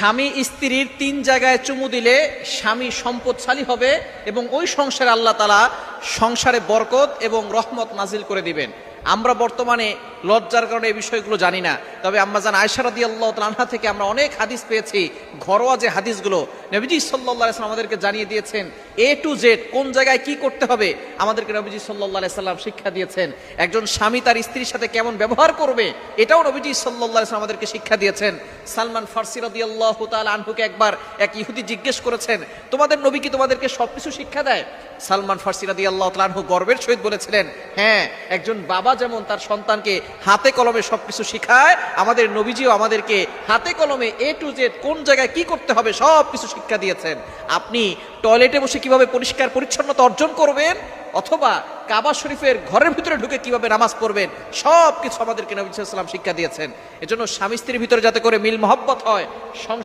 স্বামী স্ত্রীর 3 জায়গায় চুমু দিলে স্বামী সম্পদশালী হবে এবং ওই সংসারে আল্লাহ তাআলা সংসারে বরকত এবং রহমত নাজিল করে দিবেন। আমরা বর্তমানে লজ্জার কারণে এই বিষয়গুলো জানি না, তবে আম্মাজান আয়েশা রাদিয়াল্লাহু তাআলা আনহা থেকে আমরা অনেক হাদিস পেয়েছি। ঘরোয়া যে হাদিসগুলো নবীজি সাল্লাল্লাহু আলাইহি ওয়াসাল্লাম আমাদেরকে জানিয়ে দিয়েছেন, এ টু জেড কোন জায়গায় কি করতে হবে আমাদেরকে নবীজি সাল্লাল্লাহু আলাইহি ওয়াসাল্লাম শিক্ষা দিয়েছেন। একজন স্বামী তার স্ত্রীর সাথে কেমন ব্যবহার করবে এটাও নবীজি সাল্লাল্লাহু আলাইহি ওয়াসাল্লাম আমাদেরকে শিক্ষা দিয়েছেন। সালমান ফারসি রাদিয়াল্লাহু তাআলা আনহুকে একবার এক ইহুদি জিজ্ঞেস করেছেন, তোমাদের নবী কি তোমাদেরকে সবকিছু শিক্ষা দেয়? সালমান ফারসি রাদিয়াল্লাহু তাআলা আনহু গর্বের সহিত বলেছিলেন, হ্যাঁ, একজন বাবা যেমন তার সন্তানকে হাতে কলমে সবকিছু শিখায়, আমাদের নবীজিও আমাদেরকে হাতে কলমে এ টু জেড কোন জায়গায় কি করতে হবে সবকিছু শিক্ষা দিয়েছেন। আপনি টয়লেটে বসে কিভাবে পরিষ্কার পরিচ্ছন্নতা অর্জন করবেন অথবা কাবা শরীফের ঘরের ভিতরে ঢুকে কিভাবে নামাজ পড়বেন সবকিছু আমাদেরকে নবী সাল্লাল্লাহু আলাইহি ওয়াসাল্লাম শিক্ষা দিয়েছেন। এজন্য স্বামী স্ত্রীর ভিতরে যাতে করে মিল মহব্বত হয়,